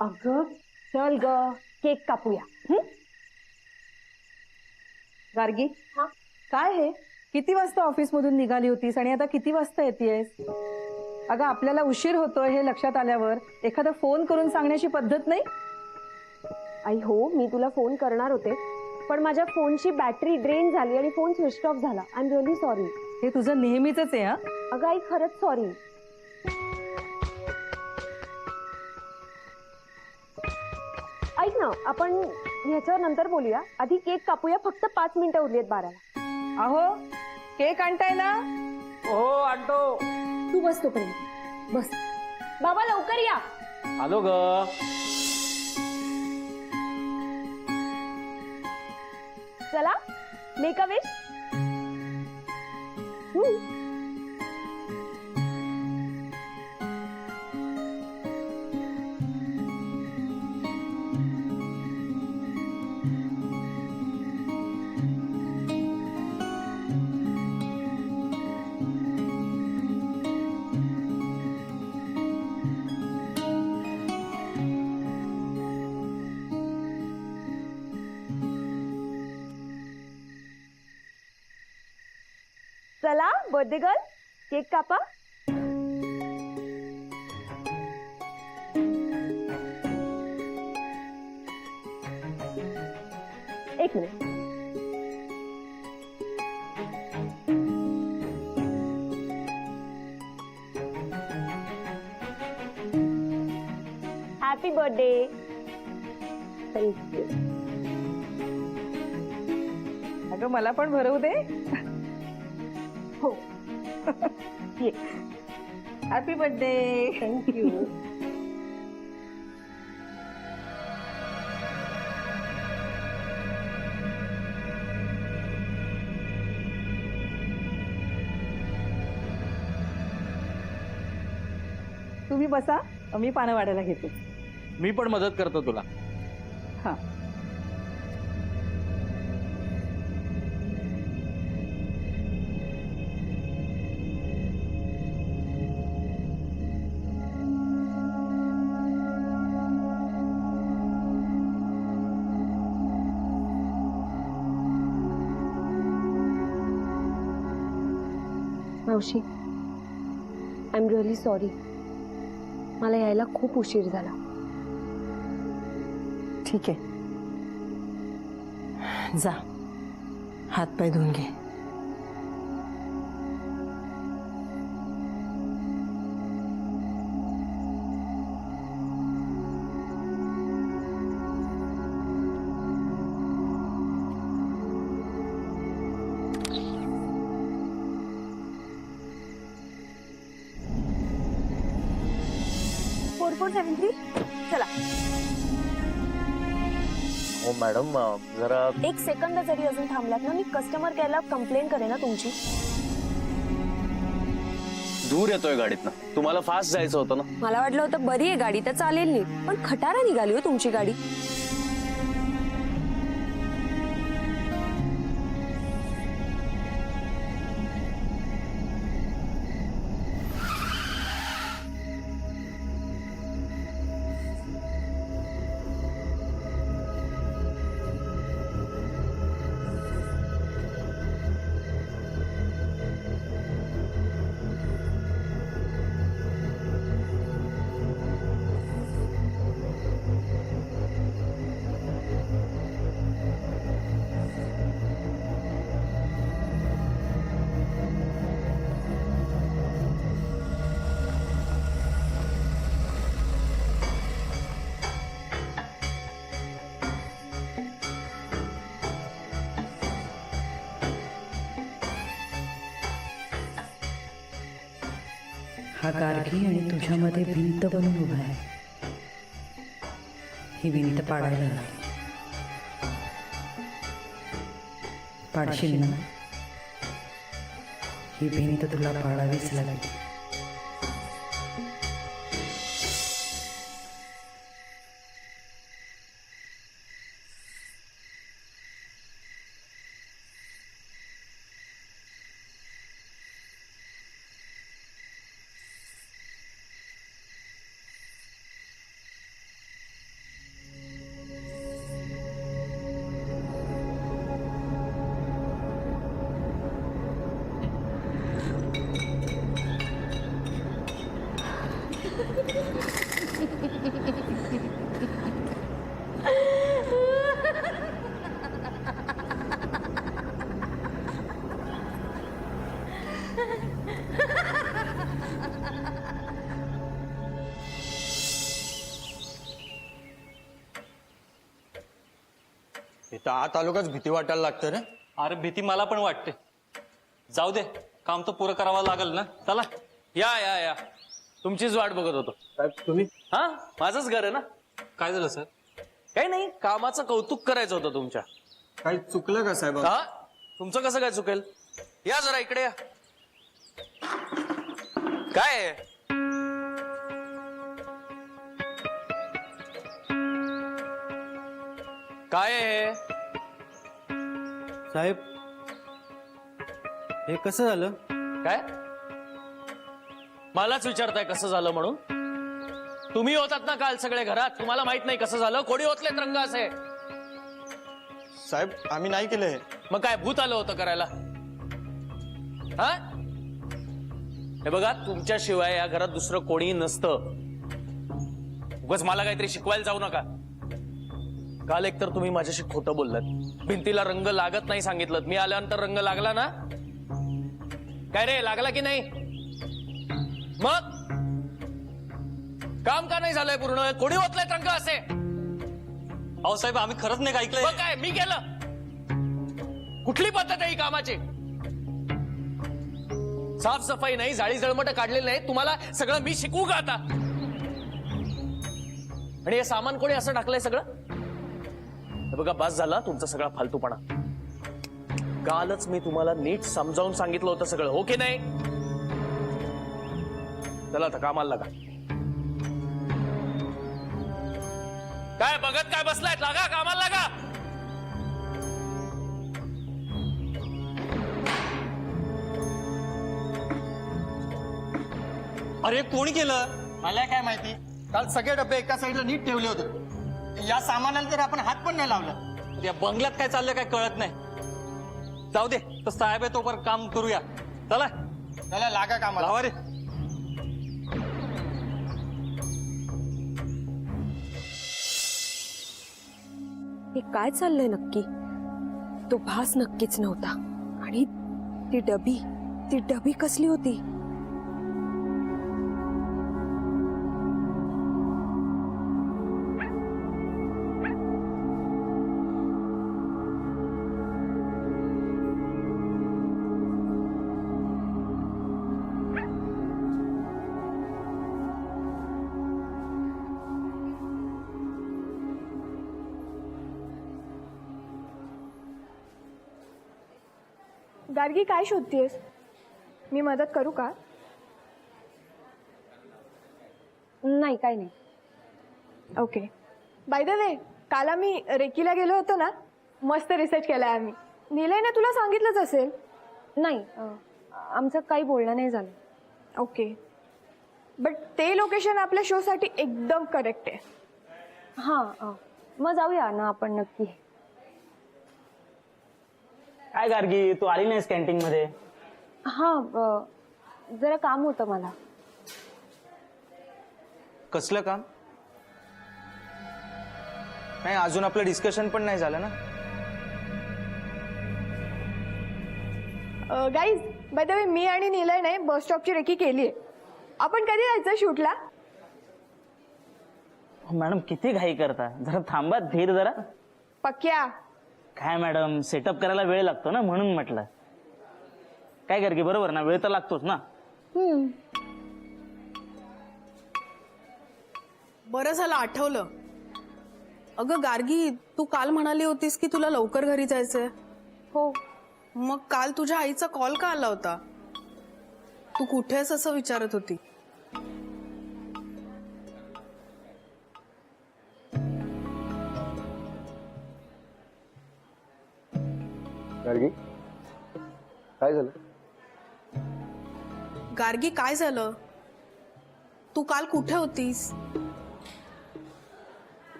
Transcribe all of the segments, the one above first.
अगं चल ग, केक कापूया. गार्गी, हा? काय हे? किती वाजता ऑफिस मधून निघाली होतीस आणि आता किती वाजता येतेस? अगं आपल्याला उशीर होतोय हे लक्षात आल्यावर एखादा फोन करून सांगण्याची पद्धत नाही? आई हो, मी तुला फोन करणार होते, पण माझ्या फोनची बॅटरी ड्रेन झाली आणि फोन स्विच ऑफ झाला. I am really sorry. हे तुझं नेहमीच आहे हा. अगं आई, खरंच सॉरी. ऐक ना, आपण ह्याच्यावर नंतर बोलूया. आधी केक कापूया. फक्त 5 मिनिटं उरली आहेत 12ला. अहो, केक आणताय ना? हो आणतो. तू बस तोपर्यंत. बस बाबा, लवकर या. आलो ग. चला, मेक अ विश. चला, बर्थडे गर्ल, केक कापा. एक मिनिट. Happy birthday. थँक्यू. अगं मला पण भरवू दे. हो. ये. Happy birthday. थँक्यू. तुम्ही बसा, मी पानं वाढायला घेते. मी पण मदत करतो तुला. हा. मावशी, आय एम रिअली सॉरी. मला यायला खूप उशीर झाला. ठीक आहे, जा हात पाय धुवून घे. चला. हो मॅडम, जरा एक सेकंद जरी अजून थांबलात ना, मी कस्टमर केअरला कंप्लेंट करेन ना तुमची. दूर येतोय गाडीतनं. तुम्हाला फास्ट जायचं होतं ना. मला वाटलं होतं बरी आहे गाडी तर चालेल नाही, पण खटारा निघाली हो तुमची गाडी. हा गार्गी आणि तुझ्यामध्ये भिंत बनून उभा आहे. ही भिंत पाडायला हवी. पाडशील ना? ही भिंत तुला पाडावीच लागेल. इथं आत आलो काच भीती वाटायला लागतं रे. अरे भीती मला पण वाटते. जाऊ दे, काम तर पुरं करावं लागेल ना. चला. या या या तुमचीच वाट बघत होतो. साहेब तुम्ही हा माझंच घर आहे ना. काय झालं सर? काही नाही, कामाचं कौतुक करायचं होतं तुमच्या. काही चुकलं का साहेब? हा तुमचं कसं काय चुकेल? या जरा इकडे या. काय आहे? काय आहे? साहेब हे कसं झालं? काय मलाच विचारताय कसं झालं म्हणून? तुम्ही होतात ना काल सगळे घरात, तुम्हाला माहित नाही कसं झालं? कोणी ओतलेत रंग असे? साहेब आम्ही नाही केलं हे. मग काय भूत आलं होतं करायला? हा हे बघा, तुमच्याशिवाय या घरात दुसरं कोणी नसतं. उगाच मला काहीतरी शिकवायला जाऊ नका. काल एकतर तुम्ही माझ्याशी खोटं बोललात, भिंतीला रंग लागत नाही सांगितलं. मी आल्यानंतर रंग लागला ना? काय रे, लागला की नाही? मग काम का नाही झालंय पूर्ण? कोणी ओतलेत रंग असे? अहो साहेब, आम्ही खरंच नाही ऐकलंय. मग काय मी केलं? कुठली पद्धत आहे ही कामाची? साफसफाई नाही, जाळी जळमट काढलेली नाही, तुम्हाला सगळं मी शिकवू का आता? आणि हे सामान कोणी असं टाकलंय सगळं? हे बघा, बस झाला तुमचा सगळा फालतूपणा. कालच मी तुम्हाला नीट समजावून सांगितलं होतं सगळं, हो की नाही? चला आता कामाला लागा. काय बघत काय बसलायत? लागा कामाला लागा. अरे कोणी केलं? मला काय माहिती, काल सगळे डबे एका साईडला नीट ठेवले होते. या सामानाला तर आपण हात पण नाही लावला. या बंगल्यात काय चाललंय काय कळत नाही. जाऊ दे, तर साहेब आहे तोपर्यंत काम करूया. चला त्याला लागा कामाला. लावा रे. हे काय चाललंय नक्की? तो भास नक्कीच नव्हता. आणि ती डबी कसली होती? गार्गी, काय शोधतेस? मी मदत करू का? नाही, काय नाही. ओके. बाय द वे, काल आम्ही रेकीला गेलो होतो ना, मस्त रिसर्च केलाय आम्ही. निलयने तुला सांगितलंच असेल. नाही, आमचं काही बोलणं नाही झालं. ओके, बट ते लोकेशन आपल्या शोसाठी एकदम करेक्ट आहे. हां, मग जाऊया ना आपण नक्की. काय गार्गी, तू आली नाहीस कॅन्टीन मध्ये? हां, जरा काम होतं मला. कसलं काम? नाही, अजून आपलं डिस्कशन पण नाही झालं ना. गाईज, बाय द वे, मी आणि निलयने बस स्टॉपची रेकी केली आहे. आपण कधी जायचं शूटला? मॅडम किती घाई करता, जरा थांबा, धीर जरा. पक्क्या. काय मॅडम, सेटअप करायला वेळ लागतो ना, म्हणून म्हटलं. काय गार्गी, बरोबर ना, वेळ तर लागतोच ना. बरं झालं आठवलं. अगं गार्गी, तू काल म्हणाली होतीस की तुला लवकर घरी जायचंय. हो. मग काल तुझ्या आईचा कॉल का आला होता? तू कुठेस असं विचारत होती. गार्गी काय झालं? गार्गी, काय झालं? तू काल कुठे होतीस?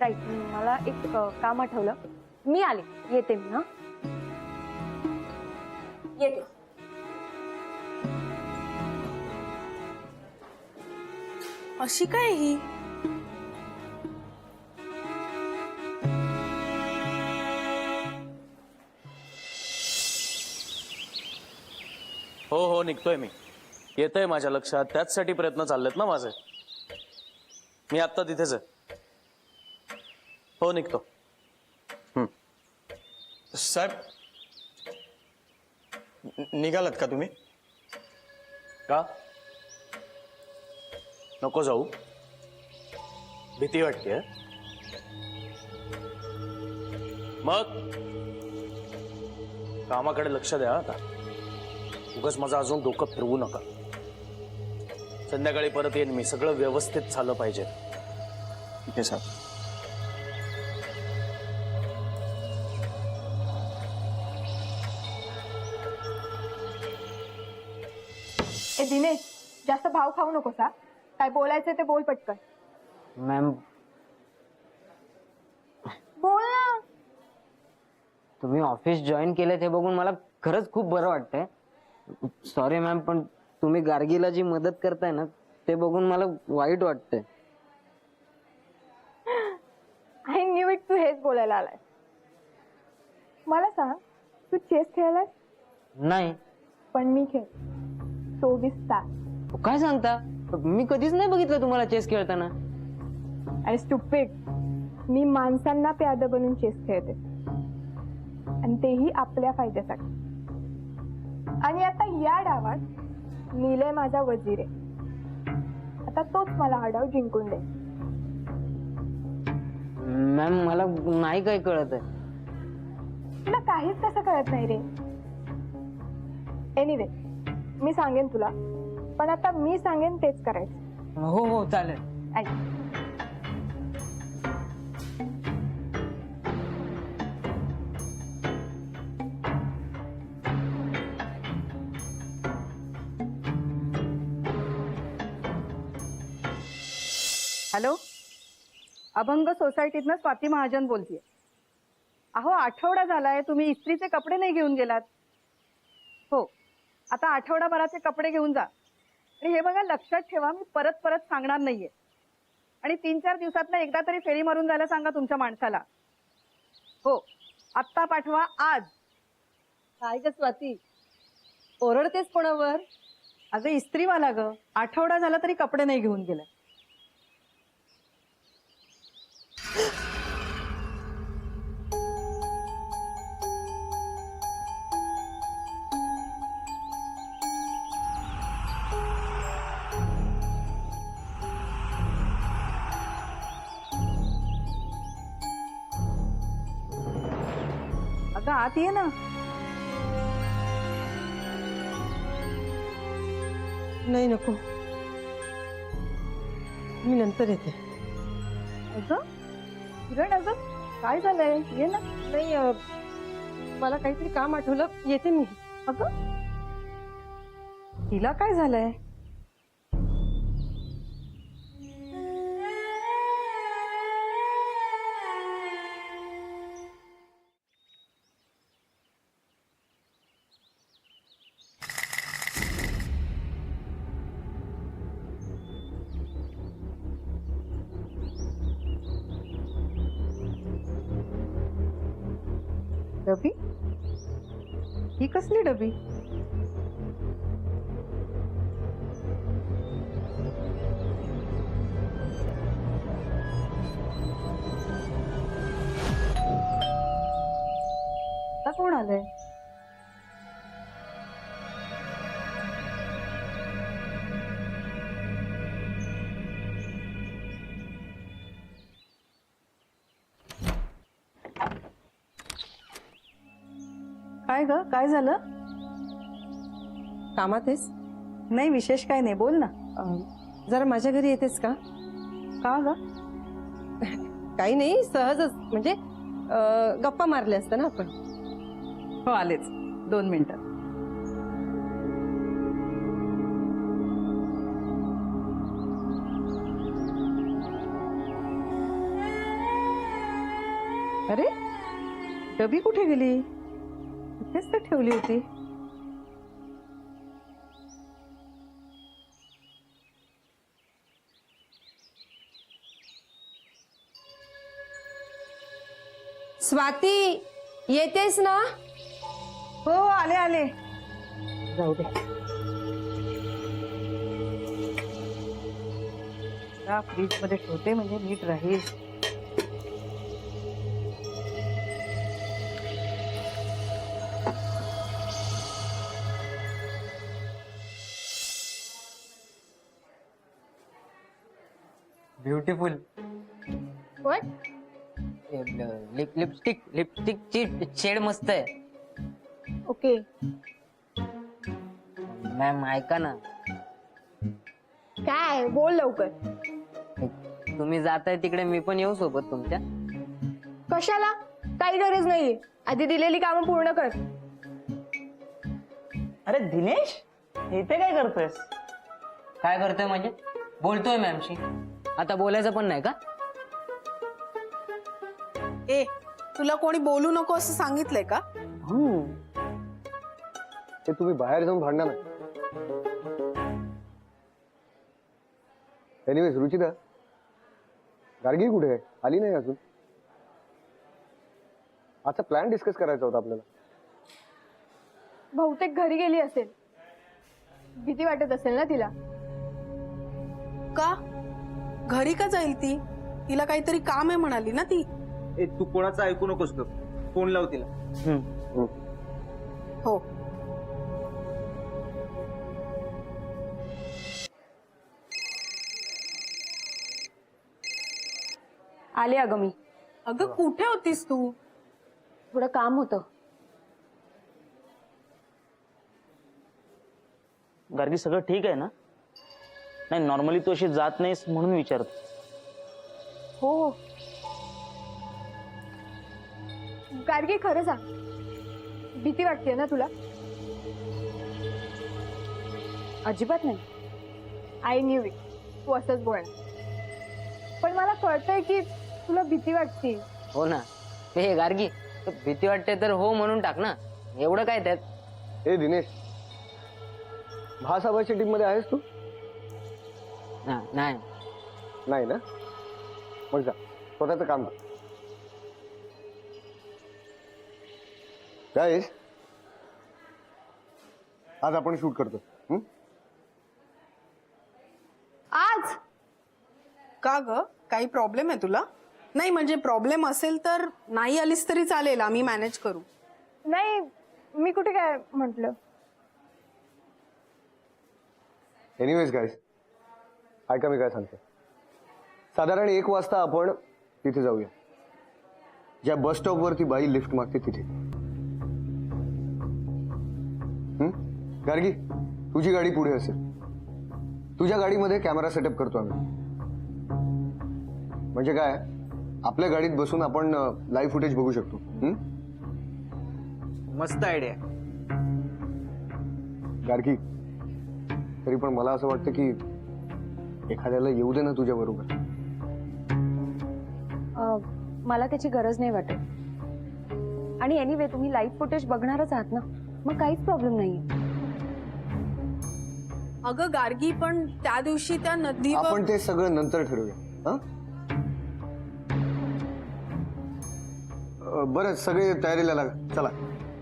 राईट, मला एक काम आठवलं. मी आले, येते मी. येते. अशी काय ही? हो हो निघतोय मी. येतंय माझ्या लक्षात, त्याचसाठी प्रयत्न चाललेत ना माझे. मी आत्ता तिथेच आहे. हो निघतो. साहेब निघालात का तुम्ही? का नको जाऊ? भीती वाटते? मग कामाकडे लक्ष द्या आता. उगाच माझं अजून डोकं फिरवू नका. संध्याकाळी परत येईन मी. सगळं व्यवस्थित झालं पाहिजे. ठीक आहे साहेब. ए दिनेश, जास्त भाव खाऊ नकोस हा. काय बोलायचं ते बोल पटकन. मॅम बोल ना. तुम्ही ऑफिस जॉईन केलं ते बघून मला खरंच खूप बरं वाटतंय. सॉरी मॅम, पण तुम्ही गार्गीला जी मदत करताय ना ते बघून मला वाईट वाटतंय. आय न्यू इट, तू हेच बोलायला आलाय. मला सांग, तू चेस खेळलाय? नाही. पण मी खेळ 24 तास. काय सांगता? मी कधीच नाही बघितलं तुम्हाला चेस खेळताना. अरे स्टुपिड, मी माणसांना प्याद बनून चेस खेळते, आणि तेही आपल्या फायद्यासाठी. आणि आता या डावात नीलय माझा वजीर आहे. आता तोच मला हा डाव जिंकून दे. मॅम मला नाही काय कळत आहे. तुला काहीच कसं कळत नाही रे. एनिवे, मी सांगेन तुला, पण आता मी सांगेन तेच करायचं. हो हो चालेल. ऐक, हॅलो, अभंग सोसायटीतनं स्वाती महाजन बोलतेय. अहो, आठवडा झालाय तुम्ही इस्त्रीचे कपडे नाही घेऊन गेलात. हो, आता आठवडाभराचे कपडे घेऊन जा. आणि हे बघा, लक्षात ठेवा, मी परत परत सांगणार नाहीये. आणि 3-4 दिवसातनं एकदा तरी फेरी मारून जायला सांगा तुमच्या माणसाला. हो, आत्ता पाठवा आज. काय ग स्वाती, ओरडतेस कोणावर? अगं इस्त्रीवाला ग, आठवडा झाला तरी कपडे नाही घेऊन गेला. अगं आत ये ना. नाही नको, मी नंतर येते. अगं किरण, अगं काय झालंय? ये ना. नाही मला काहीतरी काम आठवलं, येते मी. अगं तिला काय झालंय? डबी? ही कसली डबी? आता कोण आलंय? काय ग, काय झालं? कामात आहेस? नाही, विशेष काय नाही, बोल ना. जरा माझ्या घरी येतेस का? का ग? काही नाही, सहजच, म्हणजे गप्पा मारल्या असत्या ना आपण. हो, आलेच, 2 मिनिटं. अरे डबी कुठे गेली? इथेच तर ठेवली होती. स्वाती येतेस ना? हो हो आले आले. जाऊ दे. फ्रीज मध्ये ठेवते म्हणजे नीट राहील. ब्युटिफुल. What? लिपस्टिकची शेड मस्त आहे. ओके. मॅम ऐका ना, काय बोल लवकर. तुम्ही जाताय तिकडे मी पण येऊ सोबत तुमच्या? कशाला? काही गरज नाहीये. आधी दिलेली कामं पूर्ण कर. अरे दिनेश, इथे काय करतोयस? काय करतोय म्हणजे? बोलतोय मॅमशी. आता बोलायचं पण नाही का? ए तुला कोणी बोलू नको असं सांगितलंय का? ते तुम्ही बाहेर जाऊन भांडणार ना. एनिवेज रुचिता, गार्गी कुठे आहे? आली नाही अजून. आजचा प्लॅन डिस्कस करायचा होता आपल्याला. बहुतेक घरी गेली असेल. भीती वाटत असेल ना तिला. का घरी का जाईल ती? तिला काहीतरी काम आहे म्हणाली ना ती. तू कोणाचं ऐकू नकोस बघ. फोन लाव तिला. हो. आले अगं मी. अगं कुठे होतीस तू? थोडं काम होतं. गार्गी सगळं ठीक आहे ना? नाही नॉर्मली तू अशी जात नाहीस म्हणून विचारतो. हो. गार्गी खरं सांग, भीती वाटते ना तुला? अजिबात नाही. I knew it. तू असंच बोलणार. पण मला कळतंय की तुला भीती वाटते. हो ना. हे गार्गी, भीती वाटते तर हो म्हणून टाक ना. एवढं काय त्यात? ए दिनेश, महासभाच्या टीम मध्ये आहेस तू? नाही. नाही ना? मग जा, स्वतःचं काम कर. गाईस, आज आपण शूट करतो. आज का ग काही प्रॉब्लेम आहे तुला? नाही म्हणजे प्रॉब्लेम असेल तर नाही आलीस तरी चालेल, आम्ही मॅनेज करू. नाही, मी कुठे काय म्हटलं. एनिवेज गाईस, ऐका मी काय सांगतो. साधारण 1 वाजता आपण तिथे जाऊया, ज्या बस स्टॉप वरती बाई लिफ्ट मागते तिथे. गार्गी, तुझी गाडी पुढे असेल. तुझ्या गाडीमध्ये कॅमेरा सेटअप करतो आम्ही. म्हणजे काय, आपल्या गाडीत बसून आपण लाईव्ह फुटेज बघू शकतो. मस्त आयडिया. गार्गी, तरी पण मला असं वाटतं की एखाद्याला येऊ दे ना तुझ्या बरोबर. मला त्याची गरज नाही वाटत. आणि एनिवे तुम्ही लाईव्ह फुटेज बघणारच आहात ना, मग काहीच प्रॉब्लेम नाहीये. अगं गार्गी, पण त्या दिवशी त्या नदीवर आपण ते सगळं नंतर ठरवूया. बरं, सगळे तयारीला लागा. चला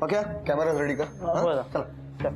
पक्या, कॅमेरा रेडी कर. हो, चला.